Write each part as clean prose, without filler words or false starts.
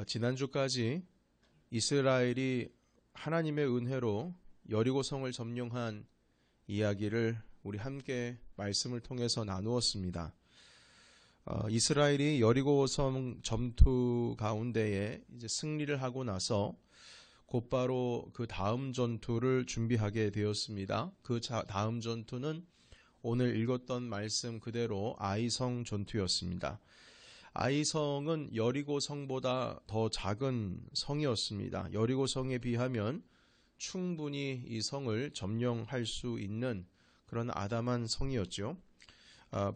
지난주까지 이스라엘이 하나님의 은혜로 여리고성을 점령한 이야기를 우리 함께 말씀을 통해서 나누었습니다. 이스라엘이 여리고성 전투 가운데에 이제 승리를 하고 나서 곧바로 그 다음 전투를 준비하게 되었습니다. 그 다음 전투는 오늘 읽었던 말씀 그대로 아이성 전투였습니다. 아이성은 여리고성보다 더 작은 성이었습니다. 여리고성에 비하면 충분히 이 성을 점령할 수 있는 그런 아담한 성이었죠.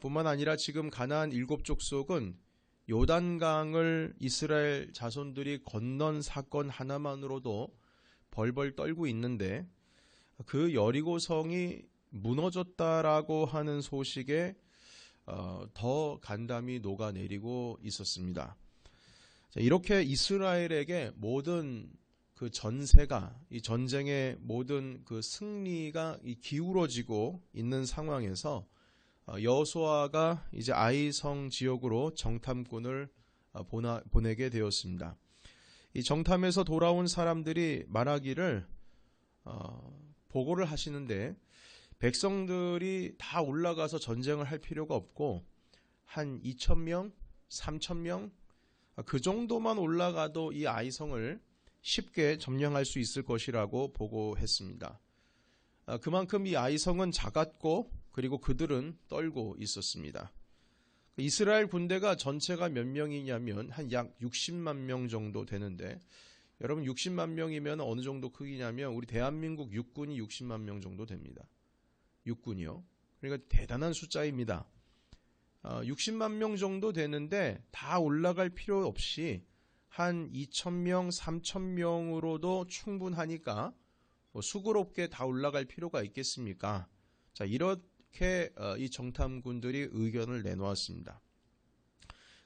뿐만 아니라 지금 가나안 7족속은 요단강을 이스라엘 자손들이 건넌 사건 하나만으로도 벌벌 떨고 있는데 그 여리고성이 무너졌다라고 하는 소식에 더 간담이 녹아내리고 있었습니다. 이렇게 이스라엘에게 모든 그 전세가, 이 전쟁의 모든 그 승리가 기울어지고 있는 상황에서 여호수아가 이제 아이성 지역으로 정탐꾼을 보내게 되었습니다. 이 정탐에서 돌아온 사람들이 말하기를 보고를 하시는데 백성들이 다 올라가서 전쟁을 할 필요가 없고 한 2,000명, 3,000명 그 정도만 올라가도 이 아이성을 쉽게 점령할 수 있을 것이라고 보고했습니다. 그만큼 이 아이성은 작았고 그리고 그들은 떨고 있었습니다. 이스라엘 군대가 전체가 몇 명이냐면 한 약 60만 명 정도 되는데 여러분 60만 명이면 어느 정도 크기냐면 우리 대한민국 육군이 60만 명 정도 됩니다. 육군이요. 그러니까 대단한 숫자입니다. 60만 명 정도 되는데 다 올라갈 필요 없이 한 2,000명, 3,000명으로도 충분하니까 수고롭게 다 올라갈 필요가 있겠습니까? 자, 이렇게 이 정탐꾼들이 의견을 내놓았습니다.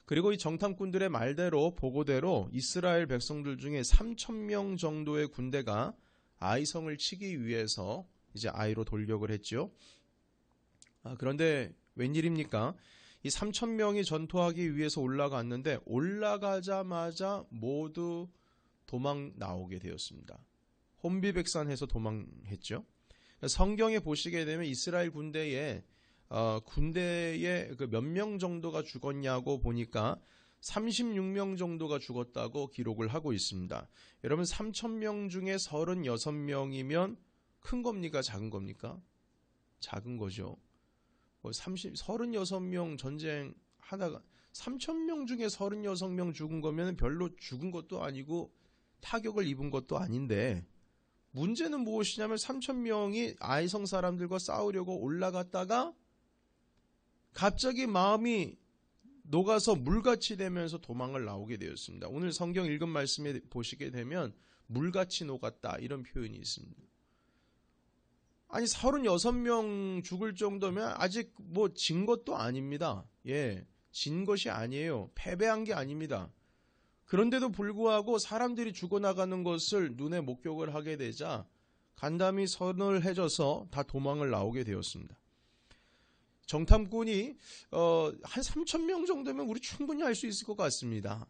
그리고 이 정탐꾼들의 말대로 보고대로 이스라엘 백성들 중에 3,000명 정도의 군대가 아이성을 치기 위해서 이제 아이로 돌격을 했죠. 그런데 웬일입니까? 이 3,000명이 전투하기 위해서 올라갔는데 올라가자마자 모두 도망 나오게 되었습니다. 혼비백산해서 도망했죠. 성경에 보시게 되면 이스라엘 군대에 그 몇 명 정도가 죽었냐고 보니까 36명 정도가 죽었다고 기록을 하고 있습니다. 여러분 3,000명 중에 36명이면 큰 겁니까? 작은 겁니까? 작은 거죠. 36명 전쟁하다가 3,000명 중에 36명 죽은 거면 별로 죽은 것도 아니고 타격을 입은 것도 아닌데 문제는 무엇이냐면 3,000명이 아이성 사람들과 싸우려고 올라갔다가 갑자기 마음이 녹아서 물같이 되면서 도망을 나오게 되었습니다. 오늘 성경 읽은 말씀에 보시게 되면 물같이 녹았다 이런 표현이 있습니다. 아니 36명 죽을 정도면 아직 뭐 진 것도 아닙니다. 진 것이 아니에요. 패배한 게 아닙니다. 그런데도 불구하고 사람들이 죽어나가는 것을 눈에 목격을 하게 되자 간담이 서늘해져서 다 도망을 나오게 되었습니다. 정탐꾼이 한 3,000명 정도면 우리 충분히 할 수 있을 것 같습니다.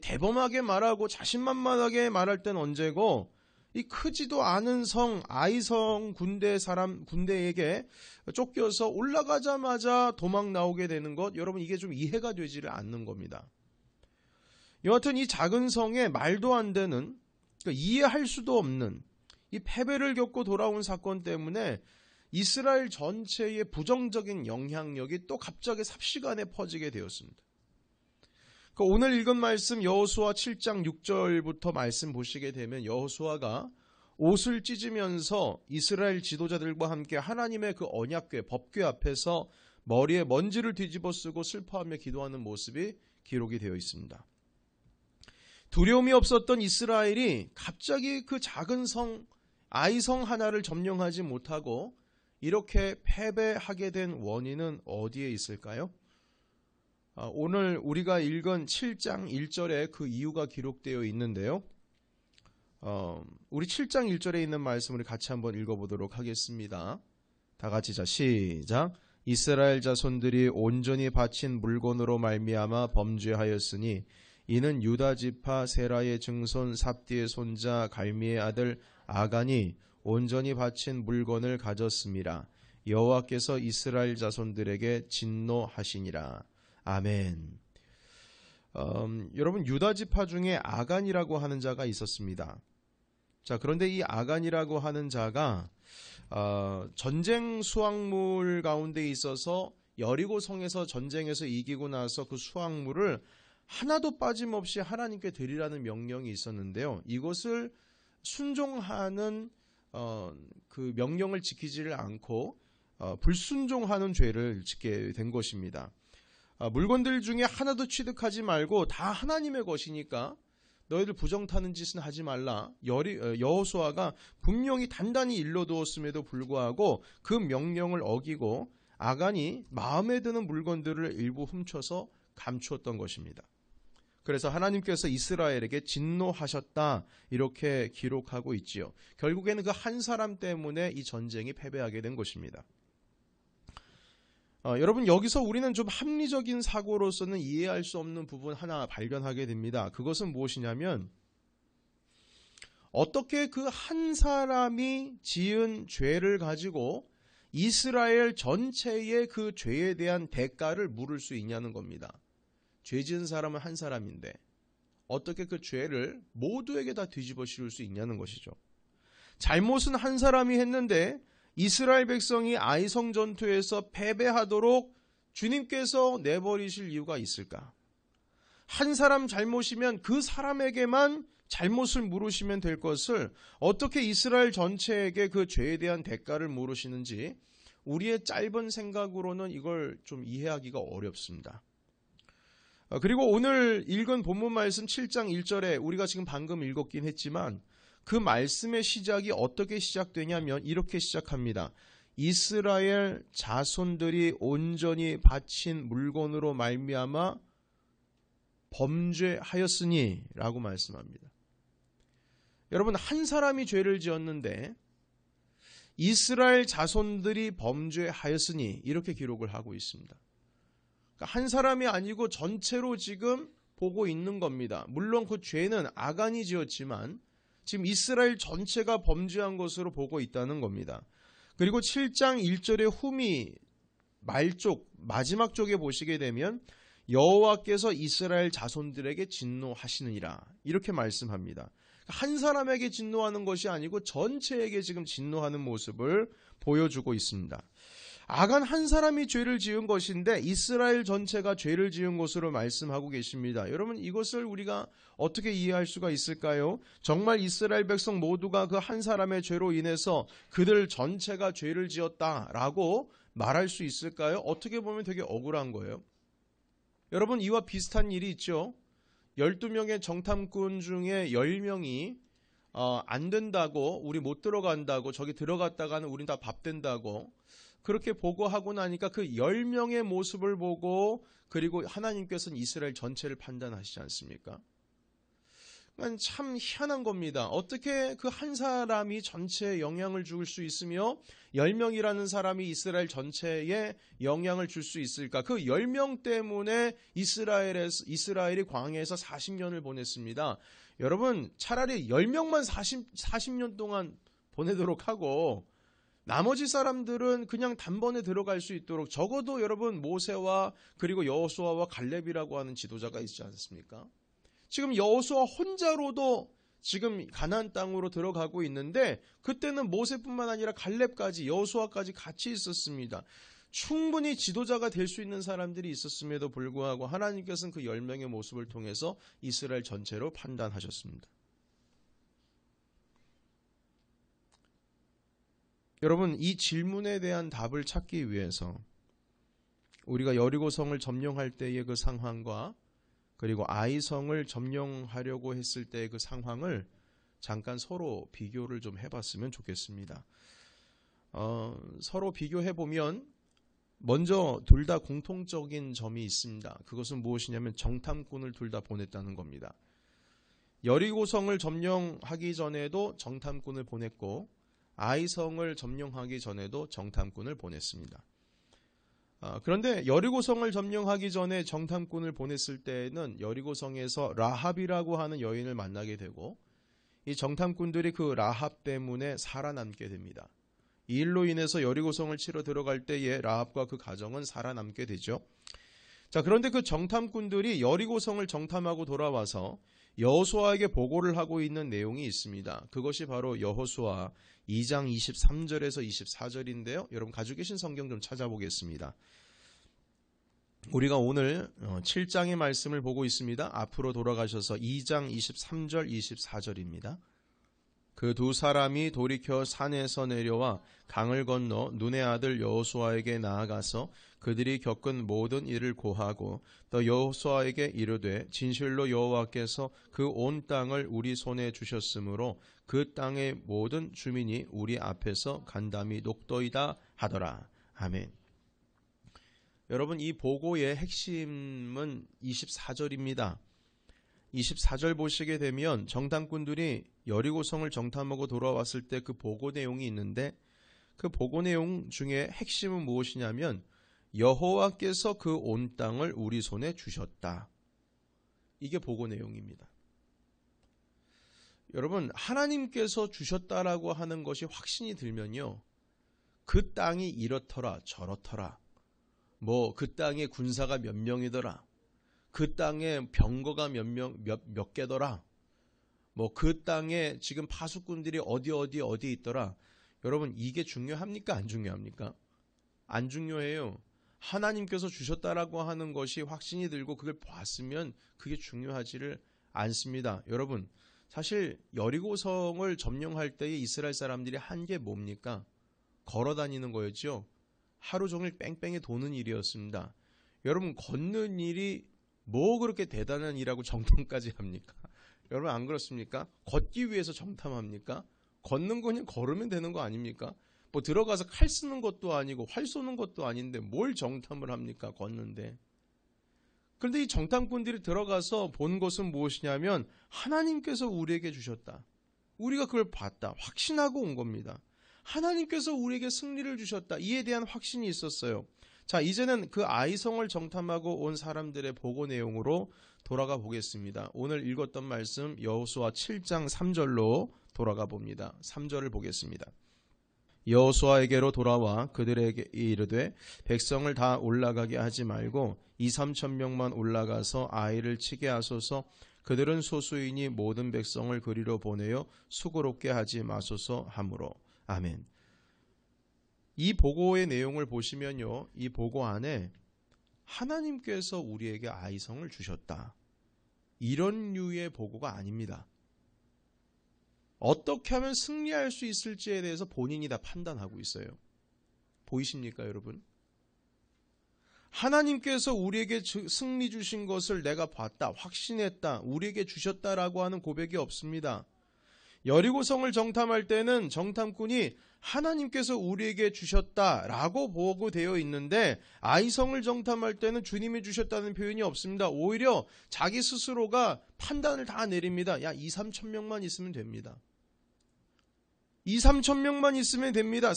대범하게 말하고 자신만만하게 말할 땐 언제고 이 크지도 않은 성 아이성 군대에게 쫓겨서 올라가자마자 도망 나오게 되는 것 여러분 이게 좀 이해가 되지를 않는 겁니다. 여하튼 이 작은 성에 말도 안 되는 그러니까 이해할 수도 없는 이 패배를 겪고 돌아온 사건 때문에 이스라엘 전체의 부정적인 영향력이 또 갑자기 삽시간에 퍼지게 되었습니다. 그러니까 오늘 읽은 말씀 여호수아 7장 6절부터 말씀 보시게 되면 여호수아가 옷을 찢으면서 이스라엘 지도자들과 함께 하나님의 그 언약궤 법궤 앞에서 머리에 먼지를 뒤집어 쓰고 슬퍼하며 기도하는 모습이 기록이 되어 있습니다. 두려움이 없었던 이스라엘이 갑자기 그 작은 성 아이성 하나를 점령하지 못하고 이렇게 패배하게 된 원인은 어디에 있을까요? 오늘 우리가 읽은 7장 1절에 그 이유가 기록되어 있는데요. 우리 7장 1절에 있는 말씀을 같이 한번 읽어보도록 하겠습니다. 다 같이 시작. 이스라엘 자손들이 온전히 바친 물건으로 말미암아 범죄하였으니 이는 유다 지파 세라의 증손 삽디의 손자 갈미의 아들 아간이 온전히 바친 물건을 가졌음이라. 여호와께서 이스라엘 자손들에게 진노하시니라. 아멘. 여러분, 유다 지파 중에 아간이라고 하는 자가 있었습니다. 자, 그런데 이 아간이라고 하는 자가 전쟁 수확물 가운데 있어서 여리고 성에서 전쟁에서 이기고 나서 그 수확물을 하나도 빠짐없이 하나님께 드리라는 명령이 있었는데요. 이것을 순종하는 그 명령을 지키지를 않고 불순종하는 죄를 짓게 된 것입니다. 물건들 중에 하나도 취득하지 말고 다 하나님의 것이니까 너희들 부정타는 짓은 하지 말라. 여호수아가 분명히 단단히 일러두었음에도 불구하고 그 명령을 어기고 아간이 마음에 드는 물건들을 일부 훔쳐서 감추었던 것입니다. 그래서 하나님께서 이스라엘에게 진노하셨다, 이렇게 기록하고 있지요. 결국에는 그 한 사람 때문에 이 전쟁이 패배하게 된 것입니다. 여러분, 여기서 우리는 좀 합리적인 사고로서는 이해할 수 없는 부분 하나 발견하게 됩니다. 그것은 무엇이냐면, 어떻게 그 한 사람이 지은 죄를 가지고 이스라엘 전체의 그 죄에 대한 대가를 물을 수 있냐는 겁니다. 죄 지은 사람은 한 사람인데 어떻게 그 죄를 모두에게 다 뒤집어 씌울 수 있냐는 것이죠. 잘못은 한 사람이 했는데 이스라엘 백성이 아이성 전투에서 패배하도록 주님께서 내버리실 이유가 있을까? 한 사람 잘못이면 그 사람에게만 잘못을 물으시면 될 것을 어떻게 이스라엘 전체에게 그 죄에 대한 대가를 물으시는지 우리의 짧은 생각으로는 이걸 좀 이해하기가 어렵습니다. 그리고 오늘 읽은 본문 말씀 7장 1절에 우리가 지금 방금 읽었긴 했지만 그 말씀의 시작이 어떻게 시작되냐면 이렇게 시작합니다. 이스라엘 자손들이 온전히 바친 물건으로 말미암아 범죄하였으니 라고 말씀합니다. 여러분, 한 사람이 죄를 지었는데 이스라엘 자손들이 범죄하였으니 이렇게 기록을 하고 있습니다. 그러니까 한 사람이 아니고 전체로 지금 보고 있는 겁니다. 물론 그 죄는 아간이 지었지만 지금 이스라엘 전체가 범죄한 것으로 보고 있다는 겁니다. 그리고 7장 1절의 후미 말쪽 마지막 쪽에 보시게 되면 여호와께서 이스라엘 자손들에게 진노하시느니라 이렇게 말씀합니다. 한 사람에게 진노하는 것이 아니고 전체에게 지금 진노하는 모습을 보여주고 있습니다. 아간 한 사람이 죄를 지은 것인데 이스라엘 전체가 죄를 지은 것으로 말씀하고 계십니다. 여러분, 이것을 우리가 어떻게 이해할 수가 있을까요? 정말 이스라엘 백성 모두가 그 한 사람의 죄로 인해서 그들 전체가 죄를 지었다라고 말할 수 있을까요? 어떻게 보면 되게 억울한 거예요. 여러분, 이와 비슷한 일이 있죠. 12명의 정탐꾼 중에 10명이 안 된다고, 우리 못 들어간다고, 저기 들어갔다가는 우린 다 밥 된다고 그렇게 보고하고 나니까 그 10명의 모습을 보고 그리고 하나님께서는 이스라엘 전체를 판단하시지 않습니까? 참 희한한 겁니다. 어떻게 그 한 사람이 전체에 영향을 줄 수 있으며 10명이라는 사람이 이스라엘 전체에 영향을 줄 수 있을까? 그 10명 때문에 이스라엘이 광야에서 40년을 보냈습니다. 여러분, 차라리 10명만 40년 동안 보내도록 하고 나머지 사람들은 그냥 단번에 들어갈 수 있도록 적어도 여러분 모세와 그리고 여호수아와 갈렙이라고 하는 지도자가 있지 않습니까? 지금 여호수아 혼자로도 지금 가나안 땅으로 들어가고 있는데 그때는 모세뿐만 아니라 갈렙까지 여호수아까지 같이 있었습니다. 충분히 지도자가 될 수 있는 사람들이 있었음에도 불구하고 하나님께서는 그 10명의 모습을 통해서 이스라엘 전체로 판단하셨습니다. 여러분, 이 질문에 대한 답을 찾기 위해서 우리가 여리고성을 점령할 때의 그 상황과 그리고 아이성을 점령하려고 했을 때의 그 상황을 잠깐 서로 비교를 좀 해봤으면 좋겠습니다. 서로 비교해보면 먼저 둘 다 공통적인 점이 있습니다. 그것은 무엇이냐면 정탐꾼을 둘 다 보냈다는 겁니다. 여리고성을 점령하기 전에도 정탐꾼을 보냈고 아이성을 점령하기 전에도 정탐꾼을 보냈습니다. 그런데 여리고성을 점령하기 전에 정탐꾼을 보냈을 때에는 여리고성에서 라합이라고 하는 여인을 만나게 되고 이 정탐꾼들이 그 라합 때문에 살아남게 됩니다. 이 일로 인해서 여리고성을 치러 들어갈 때에 라합과 그 가정은 살아남게 되죠. 자, 그런데 그 정탐꾼들이 여리고성을 정탐하고 돌아와서 여호수아에게 보고를 하고 있는 내용이 있습니다. 그것이 바로 여호수아 2장 23절에서 24절인데요. 여러분 가지고 계신 성경 좀 찾아보겠습니다. 우리가 오늘 7장의 말씀을 보고 있습니다. 앞으로 돌아가셔서 2장 23절 24절입니다. 그 두 사람이 돌이켜 산에서 내려와 강을 건너 눈의 아들 여호수아에게 나아가서 그들이 겪은 모든 일을 고하고 또 여호수아에게 이르되 진실로 여호와께서 그 온 땅을 우리 손에 주셨으므로 그 땅의 모든 주민이 우리 앞에서 간담이 녹도이다 하더라. 아멘. 여러분, 이 보고의 핵심은 24절입니다. 24절 보시게 되면 정탐꾼들이 여리고성을 정탐하고 돌아왔을 때 그 보고 내용이 있는데 그 보고 내용 중에 핵심은 무엇이냐면 여호와께서 그 온 땅을 우리 손에 주셨다. 이게 보고 내용입니다. 여러분, 하나님께서 주셨다라고 하는 것이 확신이 들면요, 그 땅이 이렇더라 저렇더라, 뭐 그 땅에 군사가 몇 명이더라, 그 땅에 병거가 몇 개더라, 뭐 그 땅에 지금 파수꾼들이 어디 있더라. 여러분, 이게 중요합니까? 안 중요합니까? 안 중요해요. 하나님께서 주셨다라고 하는 것이 확신이 들고 그걸 봤으면 그게 중요하지를 않습니다. 여러분, 사실 여리고성을 점령할 때에 이스라엘 사람들이 한 게 뭡니까? 걸어 다니는 거였죠. 하루 종일 뺑뺑이 도는 일이었습니다. 여러분, 걷는 일이 뭐 그렇게 대단한 일하고 정탐까지 합니까? 여러분, 안 그렇습니까? 걷기 위해서 정탐합니까? 걷는 거 그냥 걸으면 되는 거 아닙니까? 뭐 들어가서 칼 쓰는 것도 아니고 활 쏘는 것도 아닌데 뭘 정탐을 합니까? 걷는데. 그런데 이 정탐꾼들이 들어가서 본 것은 무엇이냐면 하나님께서 우리에게 주셨다. 우리가 그걸 봤다. 확신하고 온 겁니다. 하나님께서 우리에게 승리를 주셨다. 이에 대한 확신이 있었어요. 자, 이제는 그 아이성을 정탐하고 온 사람들의 보고 내용으로 돌아가 보겠습니다. 오늘 읽었던 말씀 여호수아 7장 3절로 돌아가 봅니다. 3절을 보겠습니다. 여호수아에게로 돌아와 그들에게 이르되 백성을 다 올라가게 하지 말고 2-3천 명만 올라가서 아이를 치게 하소서. 그들은 소수이니 모든 백성을 그리로 보내어 수고롭게 하지 마소서 하므로. 아멘. 이 보고의 내용을 보시면요, 이 보고 안에 하나님께서 우리에게 아이성을 주셨다, 이런 류의 보고가 아닙니다. 어떻게 하면 승리할 수 있을지에 대해서 본인이 다 판단하고 있어요. 보이십니까, 여러분? 하나님께서 우리에게 승리 주신 것을 내가 봤다, 확신했다, 우리에게 주셨다라고 하는 고백이 없습니다. 여리고성을 정탐할 때는 정탐꾼이 하나님께서 우리에게 주셨다라고 보고되어 있는데 아이성을 정탐할 때는 주님이 주셨다는 표현이 없습니다. 오히려 자기 스스로가 판단을 다 내립니다. 야, 2-3천 명만 있으면 됩니다. 2-3천 명만 있으면 됩니다.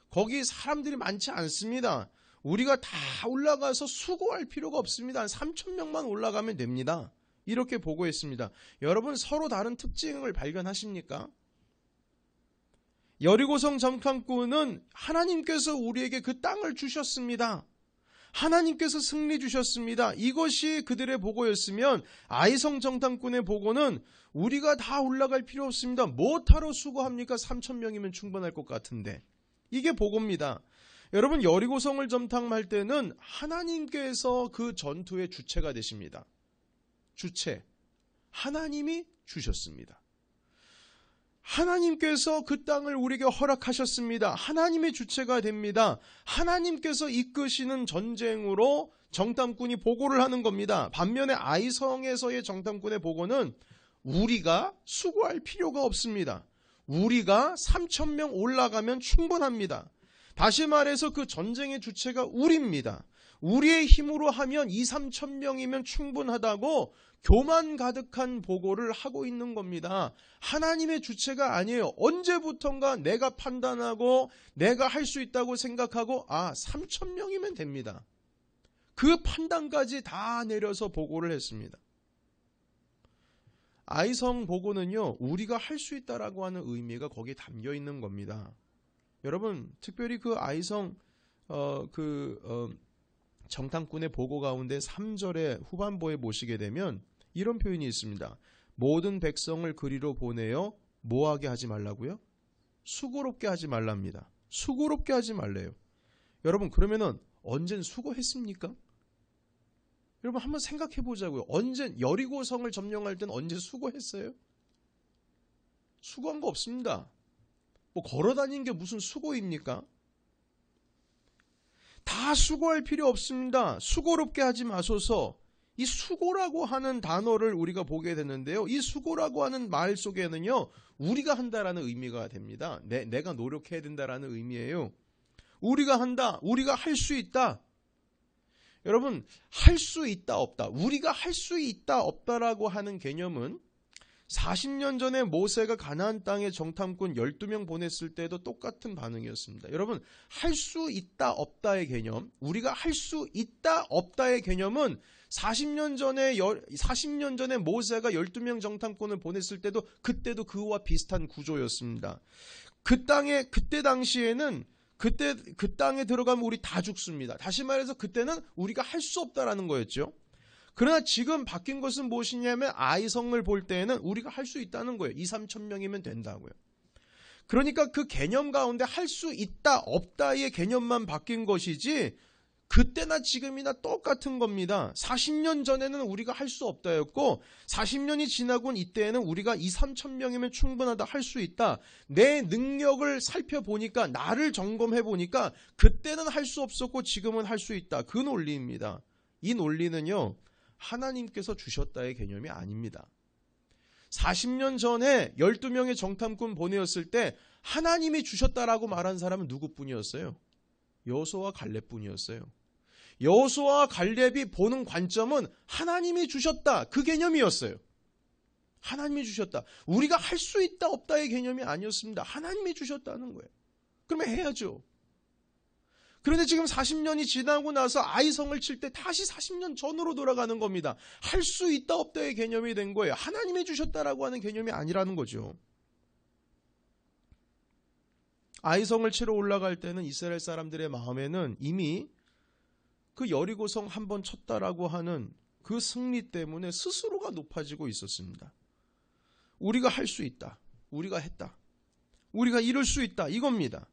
거기 사람들이 많지 않습니다. 우리가 다 올라가서 수고할 필요가 없습니다. 한 3천 명만 올라가면 됩니다. 이렇게 보고했습니다. 여러분, 서로 다른 특징을 발견하십니까? 여리고성 정탐꾼은 하나님께서 우리에게 그 땅을 주셨습니다. 하나님께서 승리 주셨습니다. 이것이 그들의 보고였으면 아이성 정탐꾼의 보고는 우리가 다 올라갈 필요 없습니다. 뭐하러 수고합니까? 3천 명이면 충분할 것 같은데. 이게 보고입니다. 여러분, 여리고성을 정탐할 때는 하나님께서 그 전투의 주체가 되십니다. 주체, 하나님이 주셨습니다. 하나님께서 그 땅을 우리에게 허락하셨습니다. 하나님의 주체가 됩니다. 하나님께서 이끄시는 전쟁으로 정탐꾼이 보고를 하는 겁니다. 반면에 아이성에서의 정탐꾼의 보고는 우리가 수고할 필요가 없습니다. 우리가 3천 명 올라가면 충분합니다. 다시 말해서 그 전쟁의 주체가 우리입니다. 우리의 힘으로 하면 2, 3천 명이면 충분하다고 교만 가득한 보고를 하고 있는 겁니다. 하나님의 주체가 아니에요. 언제부턴가 내가 판단하고 내가 할 수 있다고 생각하고 3천 명이면 됩니다. 그 판단까지 다 내려서 보고를 했습니다. 아이성 보고는요, 우리가 할 수 있다라고 하는 의미가 거기에 담겨 있는 겁니다. 여러분, 특별히 그 아이성 정탐꾼의 보고 가운데 3절의 후반부에 보시게 되면 이런 표현이 있습니다. 모든 백성을 그리로 보내어 뭐하게 하지 말라고요? 수고롭게 하지 말랍니다. 수고롭게 하지 말래요. 여러분, 그러면은 언젠 수고했습니까? 여러분 한번 생각해 보자고요. 언제 여리고성을 점령할 땐 언제 수고했어요? 수고한 거 없습니다. 뭐 걸어 다니는 게 무슨 수고입니까? 다 수고할 필요 없습니다. 수고롭게 하지 마소서. 이 수고라고 하는 단어를 우리가 보게 되는데요. 이 수고라고 하는 말 속에는요, 우리가 한다라는 의미가 됩니다. 내가 노력해야 된다라는 의미예요. 우리가 한다. 우리가 할 수 있다. 여러분, 할 수 있다 없다. 우리가 할 수 있다 없다라고 하는 개념은 40년 전에 모세가 가나안 땅에 정탐꾼 12명 보냈을 때도 똑같은 반응이었습니다. 여러분, 할 수 있다 없다의 개념, 우리가 할 수 있다 없다의 개념은 40년 전에 모세가 12명 정탐꾼을 보냈을 때도 그때도 그와 비슷한 구조였습니다. 그 당시에는 그 땅에 들어가면 우리 다 죽습니다. 다시 말해서 그때는 우리가 할 수 없다라는 거였죠. 그러나 지금 바뀐 것은 무엇이냐면 아이성을 볼 때에는 우리가 할 수 있다는 거예요. 2, 3천 명이면 된다고요. 그러니까 그 개념 가운데 할 수 있다 없다의 개념만 바뀐 것이지 그때나 지금이나 똑같은 겁니다. 40년 전에는 우리가 할 수 없다였고 40년이 지나고 이때에는 우리가 2, 3천 명이면 충분하다, 할 수 있다. 내 능력을 살펴보니까, 나를 점검해보니까 그때는 할 수 없었고 지금은 할 수 있다. 그 논리입니다. 이 논리는요, 하나님께서 주셨다의 개념이 아닙니다. 40년 전에 12명의 정탐꾼 보내었을 때 하나님이 주셨다라고 말한 사람은 누구뿐이었어요? 여호수아와 갈렙뿐이었어요. 여호수아와 갈렙이 보는 관점은 하나님이 주셨다, 그 개념이었어요. 하나님이 주셨다. 우리가 할 수 있다 없다의 개념이 아니었습니다. 하나님이 주셨다는 거예요. 그러면 해야죠. 그런데 지금 40년이 지나고 나서 아이성을 칠 때 다시 40년 전으로 돌아가는 겁니다. 할 수 있다 없다의 개념이 된 거예요. 하나님이 주셨다라고 하는 개념이 아니라는 거죠. 아이성을 치러 올라갈 때는 이스라엘 사람들의 마음에는 이미 그 여리고성 한번 쳤다라고 하는 그 승리 때문에 스스로가 높아지고 있었습니다. 우리가 할 수 있다. 우리가 했다. 우리가 이룰 수 있다. 이겁니다.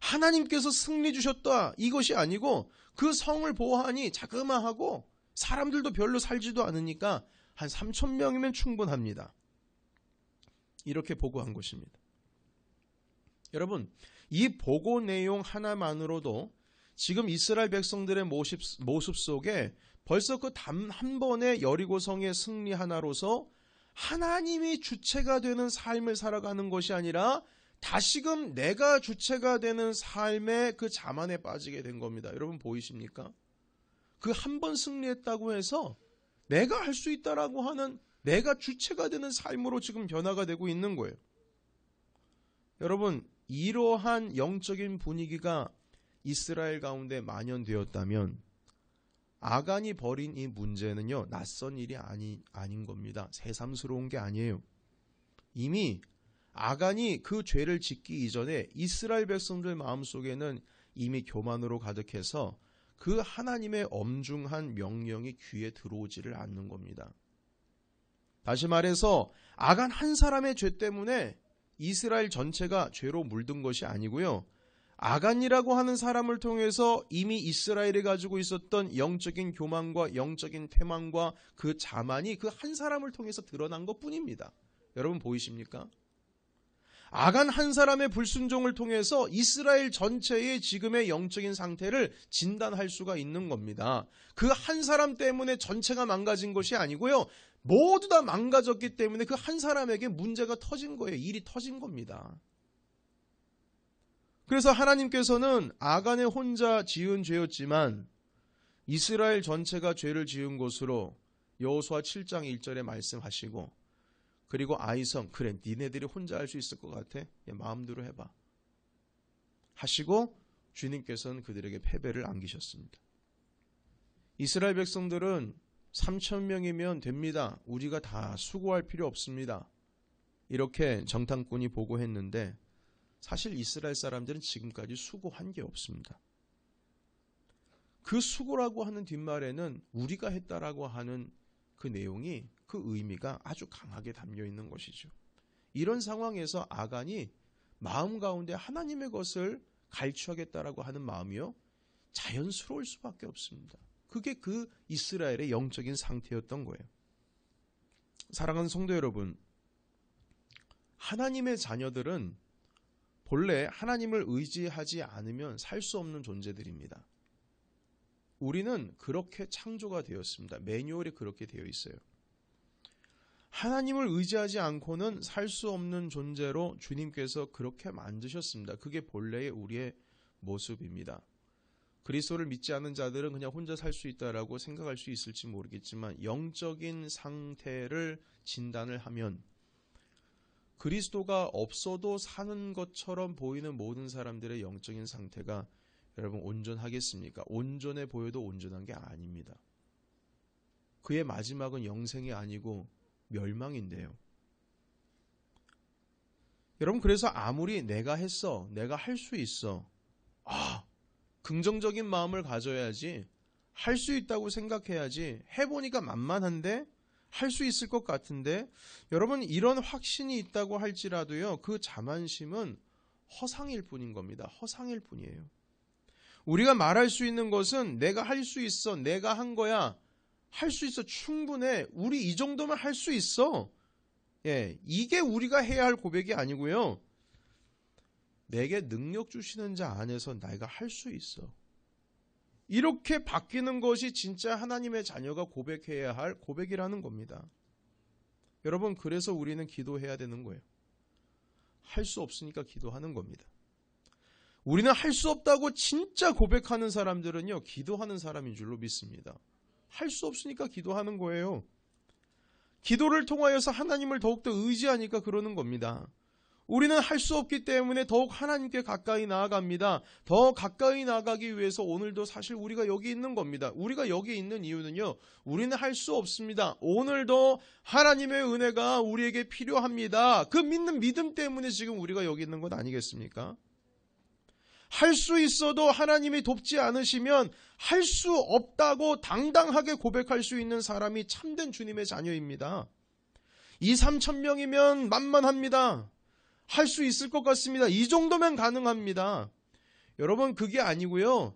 하나님께서 승리 주셨다. 이것이 아니고 그 성을 보호하니 자그마하고 사람들도 별로 살지도 않으니까 한 3천 명이면 충분합니다. 이렇게 보고한 것입니다. 여러분, 이 보고 내용 하나만으로도 지금 이스라엘 백성들의 모습 속에 벌써 그 단 한 번의 여리고성의 승리 하나로서 하나님이 주체가 되는 삶을 살아가는 것이 아니라 다시금 내가 주체가 되는 삶의 그 자만에 빠지게 된 겁니다. 여러분 보이십니까? 그 한 번 승리했다고 해서 내가 할 수 있다라고 하는 내가 주체가 되는 삶으로 지금 변화가 되고 있는 거예요. 여러분, 이러한 영적인 분위기가 이스라엘 가운데 만연되었다면 아간이 벌인 이 문제는요, 낯선 일이 아닌 겁니다. 새삼스러운 게 아니에요. 이미 아간이 그 죄를 짓기 이전에 이스라엘 백성들 마음속에는 이미 교만으로 가득해서 그 하나님의 엄중한 명령이 귀에 들어오지를 않는 겁니다. 다시 말해서 아간 한 사람의 죄 때문에 이스라엘 전체가 죄로 물든 것이 아니고요. 아간이라고 하는 사람을 통해서 이미 이스라엘이 가지고 있었던 영적인 교만과 영적인 태만과 그 자만이 그 한 사람을 통해서 드러난 것뿐입니다. 여러분 보이십니까? 아간 한 사람의 불순종을 통해서 이스라엘 전체의 지금의 영적인 상태를 진단할 수가 있는 겁니다. 그 한 사람 때문에 전체가 망가진 것이 아니고요. 모두 다 망가졌기 때문에 그 한 사람에게 문제가 터진 거예요. 일이 터진 겁니다. 그래서 하나님께서는 아간의 혼자 지은 죄였지만 이스라엘 전체가 죄를 지은 곳으로 여호수아 7장 1절에 말씀하시고, 그리고 아이성, 그래 니네들이 혼자 할 수 있을 것 같아? 마음대로 해봐 하시고 주님께서는 그들에게 패배를 안기셨습니다. 이스라엘 백성들은 3,000명이면 됩니다. 우리가 다 수고할 필요 없습니다. 이렇게 정탐꾼이 보고했는데 사실 이스라엘 사람들은 지금까지 수고한 게 없습니다. 그 수고라고 하는 뒷말에는 우리가 했다라고 하는 그 내용이, 그 의미가 아주 강하게 담겨 있는 것이죠. 이런 상황에서 아간이 마음 가운데 하나님의 것을 갈취하겠다라고 하는 마음이요, 자연스러울 수밖에 없습니다. 그게 그 이스라엘의 영적인 상태였던 거예요. 사랑하는 성도 여러분, 하나님의 자녀들은 본래 하나님을 의지하지 않으면 살 수 없는 존재들입니다. 우리는 그렇게 창조가 되었습니다. 매뉴얼이 그렇게 되어 있어요. 하나님을 의지하지 않고는 살 수 없는 존재로 주님께서 그렇게 만드셨습니다. 그게 본래의 우리의 모습입니다. 그리스도를 믿지 않는 자들은 그냥 혼자 살 수 있다라고 생각할 수 있을지 모르겠지만, 영적인 상태를 진단을 하면 그리스도가 없어도 사는 것처럼 보이는 모든 사람들의 영적인 상태가 여러분 온전하겠습니까? 온전해 보여도 온전한 게 아닙니다. 그의 마지막은 영생이 아니고 멸망인데요. 여러분, 그래서 아무리 내가 했어, 내가 할 수 있어, 긍정적인 마음을 가져야지, 할 수 있다고 생각해야지, 해보니까 만만한데 할 수 있을 것 같은데, 여러분 이런 확신이 있다고 할지라도요, 그 자만심은 허상일 뿐인 겁니다. 허상일 뿐이에요. 우리가 말할 수 있는 것은 내가 할 수 있어, 내가 한 거야, 할 수 있어, 충분해, 우리 이 정도면 할 수 있어. 이게 우리가 해야 할 고백이 아니고요, 내게 능력 주시는 자 안에서 내가 할 수 있어. 이렇게 바뀌는 것이 진짜 하나님의 자녀가 고백해야 할 고백이라는 겁니다. 여러분, 그래서 우리는 기도해야 되는 거예요. 할 수 없으니까 기도하는 겁니다. 우리는 할 수 없다고 진짜 고백하는 사람들은요, 기도하는 사람인 줄로 믿습니다. 할 수 없으니까 기도하는 거예요. 기도를 통하여서 하나님을 더욱더 의지하니까 그러는 겁니다. 우리는 할 수 없기 때문에 더욱 하나님께 가까이 나아갑니다. 더 가까이 나아가기 위해서 오늘도 사실 우리가 여기 있는 겁니다. 우리가 여기 있는 이유는요, 우리는 할 수 없습니다. 오늘도 하나님의 은혜가 우리에게 필요합니다. 그 믿는 믿음 때문에 지금 우리가 여기 있는 것 아니겠습니까? 할 수 있어도 하나님이 돕지 않으시면 할 수 없다고 당당하게 고백할 수 있는 사람이 참된 주님의 자녀입니다. 2,000~3,000명이면 만만합니다. 할 수 있을 것 같습니다. 이 정도면 가능합니다. 여러분, 그게 아니고요,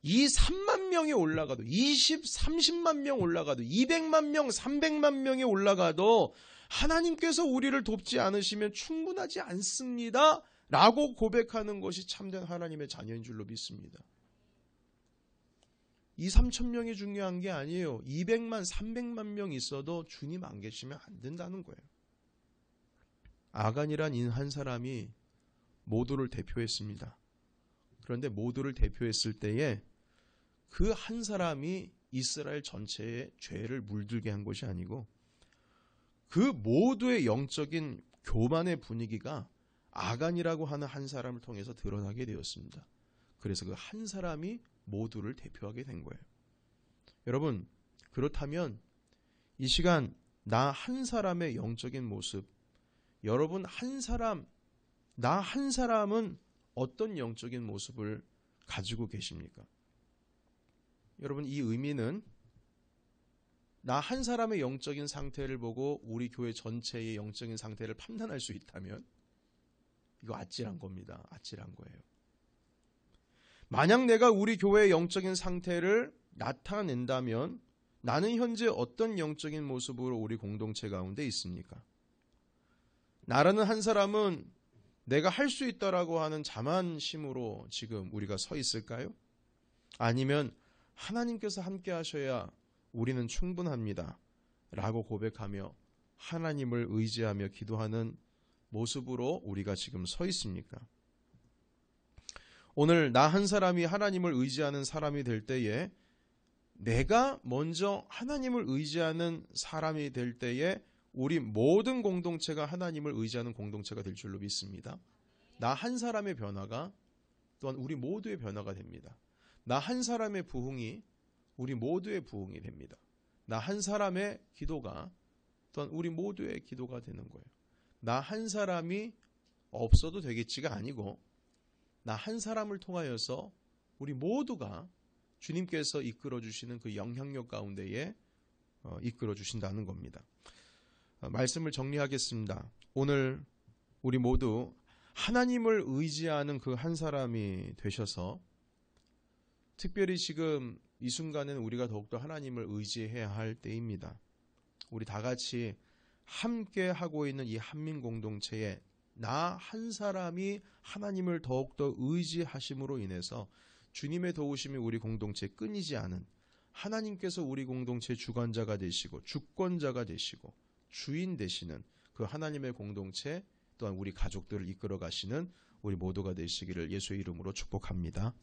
3만 명이 올라가도, 30만 명 올라가도, 200만 명, 300만 명이 올라가도 하나님께서 우리를 돕지 않으시면 충분하지 않습니다 라고 고백하는 것이 참된 하나님의 자녀인 줄로 믿습니다. 2,000~3,000명이 중요한 게 아니에요. 200만, 300만 명 있어도 주님 안 계시면 안 된다는 거예요. 아간이란 한 사람이 모두를 대표했습니다. 그런데 모두를 대표했을 때에 그 한 사람이 이스라엘 전체의 죄를 물들게 한 것이 아니고, 그 모두의 영적인 교만의 분위기가 아간이라고 하는 한 사람을 통해서 드러나게 되었습니다. 그래서 그 한 사람이 모두를 대표하게 된 거예요. 여러분, 그렇다면 이 시간 나 한 사람의 영적인 모습, 여러분 한 사람, 나 한 사람은 어떤 영적인 모습을 가지고 계십니까? 여러분, 이 의미는 나 한 사람의 영적인 상태를 보고 우리 교회 전체의 영적인 상태를 판단할 수 있다면 이거 아찔한 겁니다. 아찔한 거예요. 만약 내가 우리 교회의 영적인 상태를 나타낸다면 나는 현재 어떤 영적인 모습으로 우리 공동체 가운데 있습니까? 나라는 한 사람은 내가 할 수 있다라고 하는 자만심으로 지금 우리가 서 있을까요? 아니면 하나님께서 함께 하셔야 우리는 충분합니다 라고 고백하며 하나님을 의지하며 기도하는 모습으로 우리가 지금 서 있습니까? 오늘 나 한 사람이 하나님을 의지하는 사람이 될 때에 내가 먼저 하나님을 의지하는 사람이 될 때에 우리 모든 공동체가 하나님을 의지하는 공동체가 될 줄로 믿습니다. 나 한 사람의 변화가 또한 우리 모두의 변화가 됩니다. 나 한 사람의 부흥이 우리 모두의 부흥이 됩니다. 나 한 사람의 기도가 또한 우리 모두의 기도가 되는 거예요. 나 한 사람이 없어도 되겠지가 아니고 나 한 사람을 통하여서 우리 모두가 주님께서 이끌어 주시는 그 영향력 가운데에 이끌어 주신다는 겁니다. 말씀을 정리하겠습니다. 오늘 우리 모두 하나님을 의지하는 그 한 사람이 되셔서 특별히 지금 이 순간에는 우리가 더욱더 하나님을 의지해야 할 때입니다. 우리 다 같이 함께 하고 있는 이 한민 공동체에 나 한 사람이 하나님을 더욱더 의지하심으로 인해서 주님의 도우심이 우리 공동체에 끊이지 않은 하나님께서 우리 공동체의 주관자가 되시고 주권자가 되시고 주인 되시는 그 하나님의 공동체 또한 우리 가족들을 이끌어 가시는 우리 모두가 되시기를 예수의 이름으로 축복합니다.